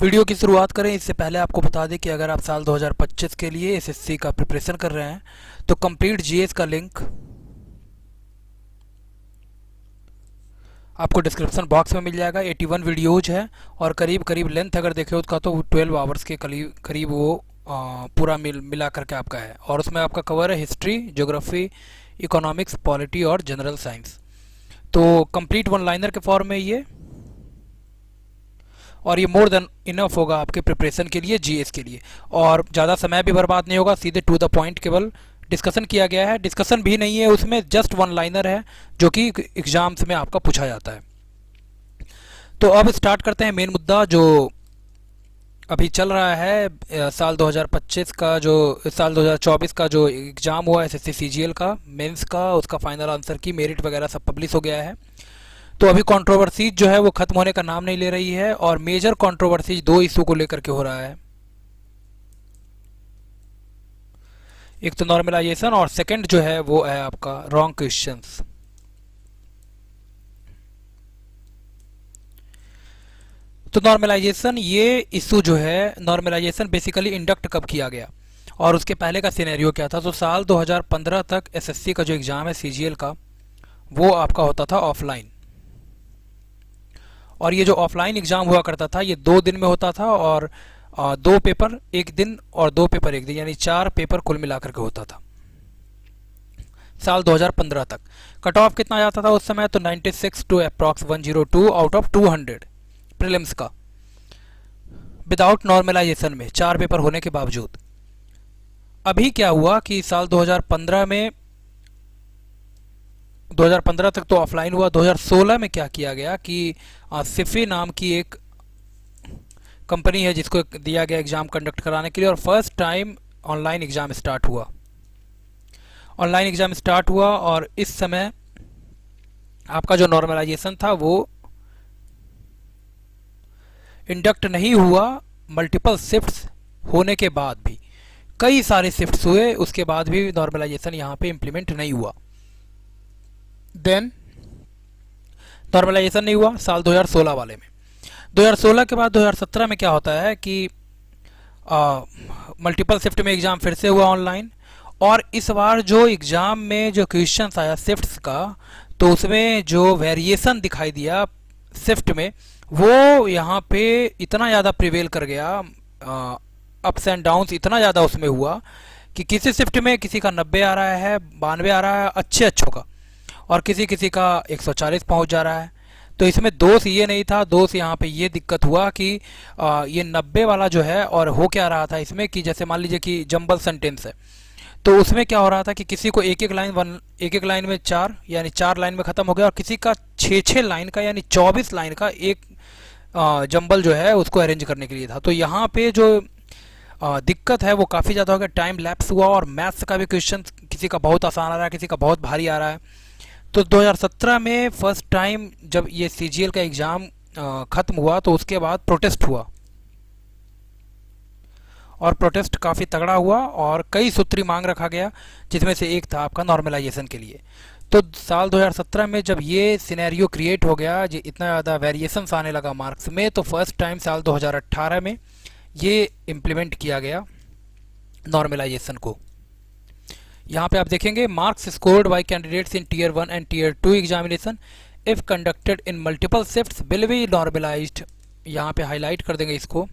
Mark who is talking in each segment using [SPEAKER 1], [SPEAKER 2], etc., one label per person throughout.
[SPEAKER 1] Video की शुरुआत करें इससे पहले आपको बता दें कि अगर आप साल 2025 के लिए एसएससी का प्रिपरेशन कर रहे हैं तो कंप्लीट जीएस का लिंक आपको डिस्क्रिप्शन बॉक्स में मिल जाएगा। 81 वीडियोज है और करीब करीब लेंथ अगर देखें उसका तो 12 आवर्स के करीब वो पूरा मिला करके आपका है। और उसमें आपका कवर है हिस्ट्री, ज्योग्राफी, इकोनॉमिक्स, पॉलिटी और जनरल साइंस। तो कंप्लीट वन लाइनर के फॉर्म में ये, और ये मोर देन इनफ होगा आपके प्रिपरेशन के लिए, जीएस के लिए। और ज़्यादा समय भी बर्बाद नहीं होगा, सीधे टू द पॉइंट केवल डिस्कशन किया गया है। डिस्कशन भी नहीं है उसमें, जस्ट वन लाइनर है जो कि एग्जाम्स में आपका पूछा जाता है। तो अब स्टार्ट करते हैं मेन मुद्दा जो अभी चल रहा है। साल 2025 का जो साल 2024 का जो एग्ज़ाम हुआ एसएससी सीजीएल का मेंस का, उसका फाइनल आंसर की मेरिट वगैरह सब पब्लिश हो गया है। तो अभी कंट्रोवर्सीज जो है वो खत्म होने का नाम नहीं ले रही है और मेजर कंट्रोवर्सीज दो इशू को लेकर के हो रहा है। एक तो नॉर्मलाइजेशन और सेकंड जो है वो है आपका रॉन्ग क्वेश्चंस। तो नॉर्मलाइजेशन ये इशू जो है, नॉर्मलाइजेशन बेसिकली इंडक्ट कब किया गया और उसके पहले का सिनेरियो क्या था। तो साल 2015 तक एसएससी का जो एग्ज़ाम है सीजीएल का वो आपका होता था ऑफलाइन। और ये जो ऑफलाइन एग्ज़ाम हुआ करता था ये 2 दिन में होता था और 2 पेपर एक दिन और 2 पेपर एक दिन, यानी 4 पेपर कुल मिलाकर के होता था साल 2015 तक। कट ऑफ कितना जाता था उस समय, तो 96 to approx 102 out of 200 prelims का, विदाउट नॉर्मलाइजेशन में 4 पेपर होने के बावजूद। अभी क्या हुआ कि साल 2015 में 2015 तक तो ऑफलाइन हुआ। 2016 में क्या किया गया कि सिफी नाम की एक कंपनी है जिसको दिया गया एग्ज़ाम कंडक्ट कराने के लिए, और first time online exam start हुआ। ऑनलाइन एग्ज़ाम स्टार्ट हुआ और इस समय आपका जो नॉर्मलाइजेशन था वो इंडक्ट नहीं हुआ। मल्टीपल शिफ्ट्स होने के बाद भी, कई सारे शिफ्ट्स हुए, उसके बाद भी नॉर्मलाइजेशन यहाँ पे इम्प्लीमेंट नहीं हुआ। देन नॉर्मलाइजेशन नहीं हुआ साल 2016 वाले में। 2016 के बाद 2017 में क्या होता है कि मल्टीपल शिफ्ट में एग्ज़ाम फिर से हुआ ऑनलाइन। और इस बार जो एग्ज़ाम में जो क्वेश्चंस आया शिफ्ट्स का, तो उसमें जो वेरिएशन दिखाई दिया शिफ्ट में वो यहाँ पे इतना ज़्यादा प्रिवेल कर गया, अप्स एंड डाउन्स इतना ज़्यादा उसमें हुआ कि किसी शिफ्ट में किसी का 90 आ रहा है, 92 आ रहा है अच्छों का, और किसी किसी का 140 पहुंच जा रहा है। तो इसमें दोष ये नहीं था, दोष यहाँ पे ये दिक्कत हुआ कि ये 90 वाला जो है, और हो क्या रहा था इसमें कि जैसे मान लीजिए कि जंबल सेंटेंस है, तो उसमें क्या हो रहा था कि किसी को एक एक लाइन में 4 यानी 4 लाइन में ख़त्म हो गया, और किसी का 6 लाइन का यानी 24 लाइन का एक जंबल जो है उसको अरेंज करने के लिए था। तो यहाँ पे जो दिक्कत है वो काफ़ी ज़्यादा हो गया, टाइम लैप्स हुआ। और मैथ्स का भी क्वेश्चन किसी का बहुत आसान आ रहा है, किसी का बहुत भारी आ रहा है। तो 2017 में फर्स्ट टाइम जब ये सीजीएल का एग्ज़ाम ख़त्म हुआ तो उसके बाद प्रोटेस्ट हुआ, और प्रोटेस्ट काफ़ी तगड़ा हुआ और कई सूत्री मांग रखा गया, जिसमें से एक था आपका नॉर्मलाइजेशन के लिए। तो साल 2017 में जब ये सिनेरियो क्रिएट हो गया, जो इतना ज़्यादा वेरिएशंस आने लगा मार्क्स में, तो फर्स्ट टाइम साल 2018 में ये इम्प्लीमेंट किया गया नॉर्मलाइजेशन को। यहाँ पे आप देखेंगे marks scored by candidates in tier 1 and tier 2 examination if conducted in multiple shifts will be normalised. यहाँ पे हाईलाइट कर देंगे इसको,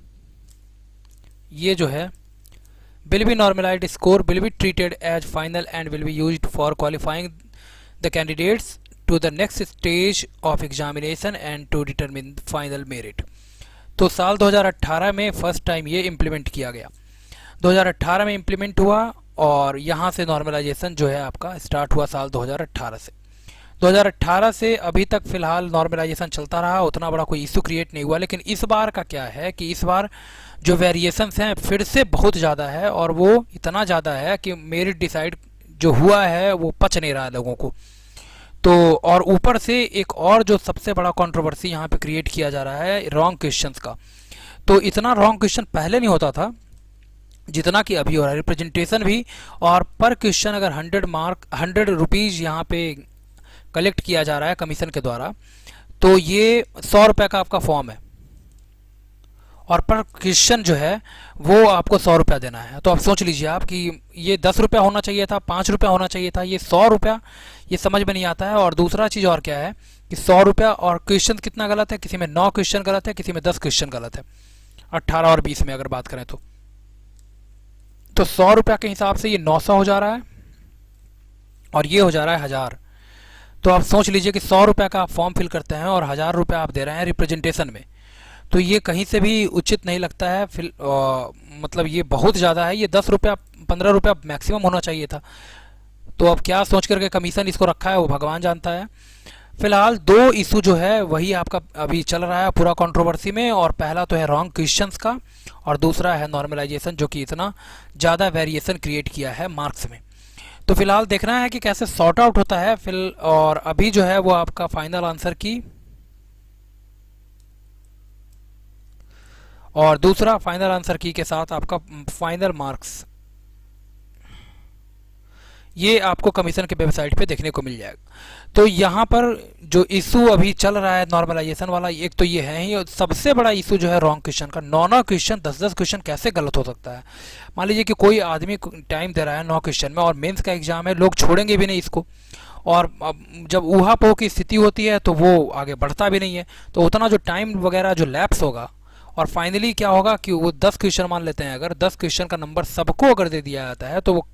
[SPEAKER 1] ये जो है will be normalised score will be treated as final and will be used for qualifying the candidates to the next stage of examination and to determine final merit. तो साल 2018 में फर्स्ट टाइम ये इम्प्लीमेंट किया गया, 2018 में implement हुआ, और यहाँ से नॉर्मलाइजेशन जो है आपका स्टार्ट हुआ साल 2018 से। 2018 से अभी तक फ़िलहाल नॉर्मलाइजेशन चलता रहा, उतना बड़ा कोई इशू क्रिएट नहीं हुआ। लेकिन इस बार का क्या है कि इस बार जो वेरिएशंस हैं फिर से बहुत ज़्यादा है, और वो इतना ज़्यादा है कि मेरिट डिसाइड जो हुआ है वो पच नहीं रहा है लोगों को। तो और ऊपर से एक और जो सबसे बड़ा कंट्रोवर्सी यहाँ पे क्रिएट किया जा रहा है रॉन्ग क्वेश्चंस का। तो इतना रॉन्ग क्वेश्चन पहले नहीं होता था जितना कि अभी हो रहा है। रिप्रेजेंटेशन भी, और पर क्वेश्चन अगर 100 रुपीज़ यहाँ पे कलेक्ट किया जा रहा है कमीशन के द्वारा, तो ये 100 रुपये का आपका फॉर्म है, और पर क्वेश्चन जो है वो आपको 100 रुपया देना है। तो आप सोच लीजिए आप कि ये 10 रुपया होना चाहिए था, 5 रुपया होना चाहिए था, ये 100 रुपया, ये समझ में नहीं आता है। और दूसरा चीज़ और क्या है कि 100 रुपया और क्वेश्चन कितना गलत है, किसी में 9 क्वेश्चन गलत है, किसी में 10 क्वेश्चन गलत है, 18 और 20 में अगर बात करें तो 100 रुपया के हिसाब से ये 900 हो जा रहा है और ये हो जा रहा है 1000। तो आप सोच लीजिए कि 100 रुपया का आप फॉर्म फिल करते हैं और 1000 रुपया आप दे रहे हैं रिप्रेजेंटेशन में। तो ये कहीं से भी उचित नहीं लगता है। मतलब ये बहुत ज़्यादा है। ये 10 रुपया 15 रुपया मैक्सिमम होना चाहिए था। तो अब क्या सोच करके कमीशन इसको रखा है वो भगवान जानता है। फिलहाल दो इशू जो है वही आपका अभी चल रहा है पूरा कंट्रोवर्सी में। और पहला तो है रॉन्ग क्वेश्चंस का और दूसरा है नॉर्मलाइजेशन, जो कि इतना ज़्यादा वेरिएशन क्रिएट किया है मार्क्स में। तो फिलहाल देखना है कि कैसे सॉर्ट आउट होता है। और अभी जो है वो आपका फाइनल आंसर की और दूसरा फाइनल आंसर की के साथ आपका फाइनल मार्क्स ये आपको कमीशन के वेबसाइट पे देखने को मिल जाएगा। तो यहाँ पर जो इशू अभी चल रहा है नॉर्मलाइजेशन वाला, एक तो ये है ही, और सबसे बड़ा इशू जो है रॉन्ग क्वेश्चन का। 9 क्वेश्चन 10 क्वेश्चन कैसे गलत हो सकता है। मान लीजिए कि कोई आदमी टाइम दे रहा है 9 क्वेश्चन में और मेंस का एग्जाम है, लोग छोड़ेंगे भी नहीं इसको। और जब ऊहापोह की स्थिति होती है तो वो आगे बढ़ता भी नहीं है। तो उतना जो टाइम वगैरह जो लैप्स होगा, और फाइनली क्या होगा कि वो 10 क्वेश्चन मान लेते हैं, अगर 10 क्वेश्चन का नंबर सबको अगर दे दिया जाता है तो वो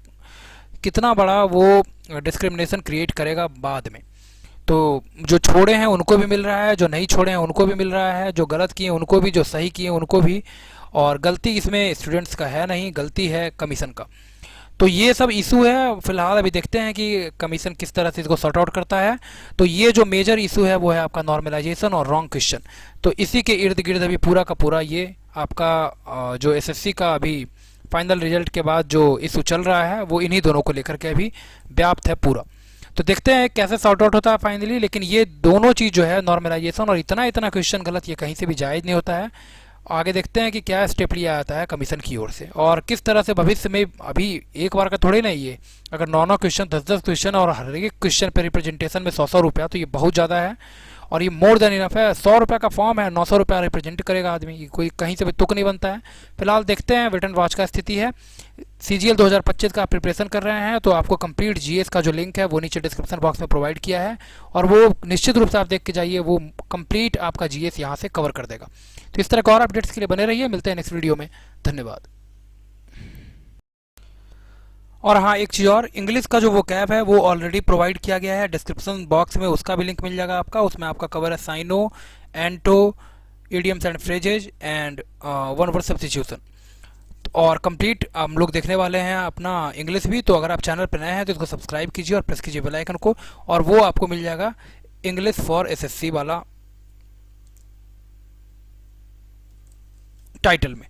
[SPEAKER 1] कितना बड़ा वो डिस्क्रिमिनेशन क्रिएट करेगा बाद में। तो जो छोड़े हैं उनको भी मिल रहा है, जो नहीं छोड़े हैं उनको भी मिल रहा है, जो गलत किए उनको भी, जो सही किए उनको भी। और गलती इसमें स्टूडेंट्स का है नहीं, गलती है कमीशन का। तो ये सब इशू है। फिलहाल अभी देखते हैं कि कमीशन किस तरह से इसको सॉर्ट आउट करता है। तो ये जो मेजर इशू है वो है आपका नॉर्मलाइजेशन और रॉन्ग क्वेश्चन। तो इसी के इर्द गिर्द अभी पूरा का पूरा ये आपका जो एसएससी का अभी फाइनल रिजल्ट के बाद जो इशू चल रहा है वो इन्हीं दोनों को लेकर के अभी व्याप्त है पूरा। तो देखते हैं कैसे सॉर्ट आउट होता है फाइनली। लेकिन ये दोनों चीज़ जो है नॉर्मलाइजेशन और इतना इतना क्वेश्चन गलत, ये कहीं से भी जायज़ नहीं होता है। आगे देखते हैं कि क्या स्टेप लिया जाता है कमीशन की ओर से और किस तरह से भविष्य में। अभी एक बार का थोड़े ना ये, अगर 9 क्वेश्चन 10 क्वेश्चन और हर एक क्वेश्चन पे रिप्रेजेंटेशन में 100 रुपया, तो ये बहुत ज़्यादा है और ये मोर देन इनफ है। 100 रुपया का फॉर्म है, 900 रुपया रिप्रेजेंट करेगा आदमी, ये कोई कहीं से भी तुक नहीं बनता है। फिलहाल देखते हैं वेट एंड वॉच का स्थिति है। CGL 2025 का आप प्रिपरेशन कर रहे हैं तो आपको कंप्लीट GS का जो लिंक है वो नीचे डिस्क्रिप्शन बॉक्स में प्रोवाइड किया है और वो निश्चित रूप से आप देख के जाइए, वो कंप्लीट आपका GS यहाँ से कवर कर देगा। तो इस तरह के और अपडेट्स के लिए बने रहिए। मिलते हैं नेक्स्ट वीडियो में। धन्यवाद। और हाँ, एक चीज़ और, इंग्लिश का जो वो कैब है वो ऑलरेडी प्रोवाइड किया गया है डिस्क्रिप्शन बॉक्स में, उसका भी लिंक मिल जाएगा आपका। उसमें आपका कवर है syno, anto, idioms and phrases and one word substitution. और कंप्लीट हम लोग देखने वाले हैं अपना इंग्लिश भी। तो अगर आप चैनल पर नए हैं तो इसको सब्सक्राइब कीजिए और प्रेस कीजिए बेल आइकन को, और वो आपको मिल जाएगा इंग्लिश फॉर एसएससी वाला टाइटल में।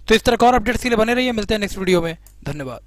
[SPEAKER 1] तो इस तरह के और अपडेट्स के लिए बने रहिए। मिलते हैं नेक्स्ट वीडियो में। धन्यवाद।